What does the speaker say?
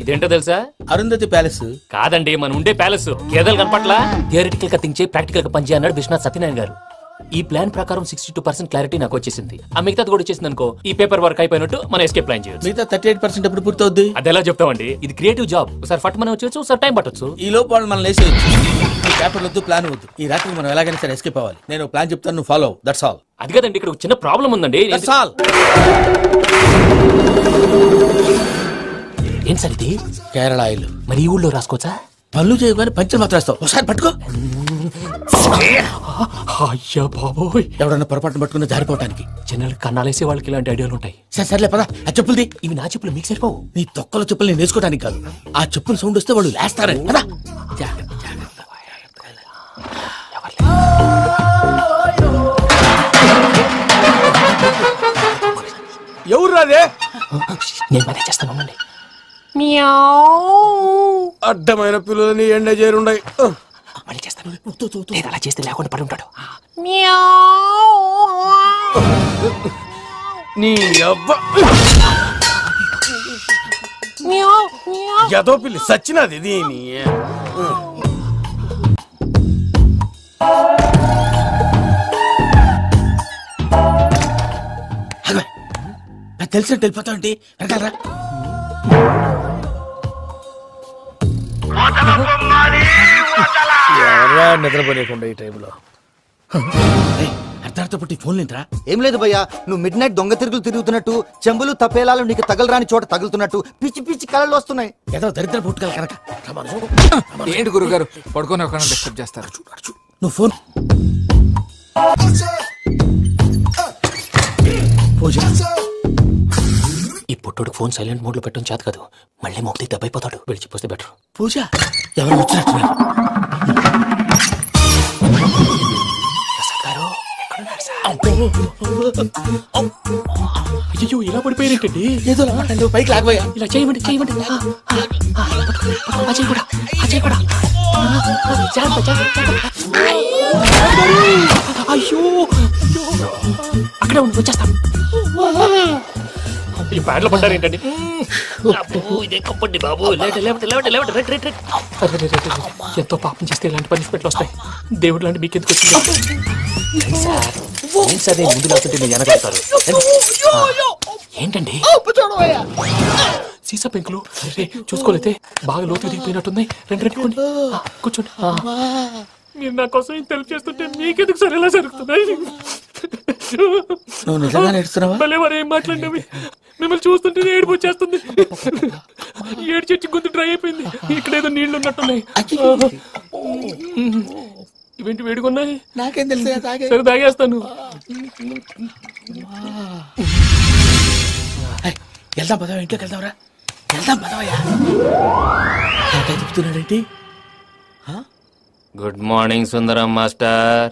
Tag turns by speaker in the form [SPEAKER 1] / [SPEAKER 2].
[SPEAKER 1] ఇదేంటో తెలుసా?
[SPEAKER 2] అరుంధతి ప్యాలెస్
[SPEAKER 1] కాదండి, మనం ఉండే ప్యాలెస్. గేదెలు కనపట్లా? థియరిటికల్ గా థింక్ చేయి, ప్రాక్టికల్ గా పనిచేయ అన్నాడు విశ్వనాథ్ సత్యనారాయణ గారు. ఈ ప్లాన్ ప్రకారం 62% క్లారిటీ నాకు వచ్చేసింది. ఆ మిగతాది కూడా వచ్చేసింది అనుకో, ఈ పేపర్ వర్క్ అయిపోయినట్టు మనం ఎస్కేప్ ప్లాన్ చేయొచ్చు.
[SPEAKER 2] మిగతా 38% ఎప్పుడు పూర్తవుద్ది?
[SPEAKER 1] అది ఎలా చెప్తామండి? ఇది క్రియేటివ్ జాబ్. ఒకసారి ఫట్ మనం వచ్చేచ్చు, ఒకసారి టైం పట్టొచ్చు.
[SPEAKER 2] ఈ లోపు వాళ్ళు మనం లేసేయచ్చు. ఈ పేపర్ వద్దు, ప్లాన్ వద్దు. ఈ రాత్రి మనం ఎలాగైనా సరే ఎస్కేప్ అవ్వాలి. నేను ప్లాన్ చెప్తాను, నువ్వు ఫాలో. That's all.
[SPEAKER 1] అది కదండి, ఇక్కడ ఒక చిన్న ప్రాబ్లం ఉందండి.
[SPEAKER 2] That's all.
[SPEAKER 1] ఏం సార్ ఇది?
[SPEAKER 2] కేరళ ఆయిల్.
[SPEAKER 1] మరి ఈ ఊళ్ళో రాసుకోవచ్చా?
[SPEAKER 2] పనులు చేయగానే పంచర్ మాత్రం వేస్తావు. ఒకసారి పట్టుకో.
[SPEAKER 1] అయ్యా బాబోయ్,
[SPEAKER 2] ఎవడన్నా పొరపాటున పట్టుకున్న జారిపోవటానికి.
[SPEAKER 1] జనరల్ కన్నాలేసే వాళ్ళకి ఇలాంటి ఐడియాలు ఉంటాయి.
[SPEAKER 2] సర్లే పదా, ఆ చెప్పులది.
[SPEAKER 1] ఇవి నా చెప్పులు మీకు సరిపోవు.
[SPEAKER 2] నీ తొక్కల చెప్పులు నేను వేసుకోవడానికి కాదు, ఆ చెప్పులు సౌండ్ వస్తే వాళ్ళు లేస్తారని. పదా.
[SPEAKER 3] ఎవరు రాదే?
[SPEAKER 1] నేను మనే చేస్తాను.
[SPEAKER 3] అడ్డమైన పిల్లలని ఎండ చేరుండయి.
[SPEAKER 1] మళ్ళీ చేస్తాను. అలా చేస్తే లేకుండా పడి ఉంటాడు.
[SPEAKER 3] నీ అబ్బ ఎదో పిల్లి సచ్చినది దీని.
[SPEAKER 2] తెలిసినట్టు వెళ్ళిపోతా ఉంటే వెనకాలరా.
[SPEAKER 3] ఎవరా నిద్రపోలేకుండా ఈ టైంలో?
[SPEAKER 2] అర్ధార్థ పుట్టి ఫోన్ లేంట్రా?
[SPEAKER 4] ఏం లేదు భయ్యా, నువ్వు మిడ్ నైట్ దొంగ తిరుగులు తిరుగుతున్నట్టు, చెంబులు తప్పేలాలు నీకు తగలరాని చోట తగులుతున్నట్టు పిచ్చి పిచ్చి కళలు వస్తున్నాయి.
[SPEAKER 2] ఏదో దరిద్ర పుట్టుకల కనుక.
[SPEAKER 5] ఏంటి గురుగారు పడుకొని ఒక డిస్టర్బ్ చేస్తారు?
[SPEAKER 2] నువ్వు ఫోన్
[SPEAKER 1] ఈ పుట్టుడు ఫోన్ సైలెంట్ మోడ్ లో పెట్టడం చేత కాదు. మళ్ళీ మొక్కి దెబ్బైపోతాడు. వెళ్ళిపోతే బెటర్.
[SPEAKER 2] పూజ ఎవరు వచ్చినట్టు?
[SPEAKER 1] అయ్యో, ఇలా పడిపోయినట్టండి.
[SPEAKER 2] ఏదో పైకి లాగబోయా.
[SPEAKER 1] ఇలా చేయమండి, చేయమండి. అజయ్ కూడా, అజయ్ కూడా. అయ్యో, అక్కడే ఉండి వచ్చేస్తాం. ఈ బ్యాడ్లో పడ్డారు ఏంటండి? ఎంతో పాపం చేస్తే ఇలాంటి పనిష్మెంట్లు వస్తాయి. దేవుడు లాంటి మీకు ఎందుకు వచ్చింది? ముందు లేకుంటే మీరు వెనకాడతారు. ఏంటండి సీసా పెంకులు? చూసుకోలేతే బాగా లోతు దిగిపోయినట్టున్నాయి. రెండు కూర్చోండి. మీరు నా కోసం ఇంత హెల్ప్ చేస్తుంటే మీకెందుకు సరే ఎలా జరుగుతున్నాయి?
[SPEAKER 2] నువ్వు నిజంగా నేర్చుకున్నావా?
[SPEAKER 1] భలే మరి ఏం మాట్లాడినవి. మిమ్మల్ని చూస్తుంటే ఏడుపు వచ్చేస్తుంది. ఏడు చెట్టు గొంతు డ్రై అయిపోయింది. ఇక్కడ ఏదో నీళ్లు ఉన్నట్టున్నాయి. ఇవేంటి వేడుకున్నాయి?
[SPEAKER 2] నాకేం తెలుసు.
[SPEAKER 1] సరే తాగేస్తాను.
[SPEAKER 2] వెళ్దాం పదవా, ఇంట్లోకి వెళ్దాంరా. వెళ్దాం పదవయ్యా. చెప్తున్నాడేంటి?
[SPEAKER 1] గుడ్ మార్నింగ్ సుందరం మాస్టర్.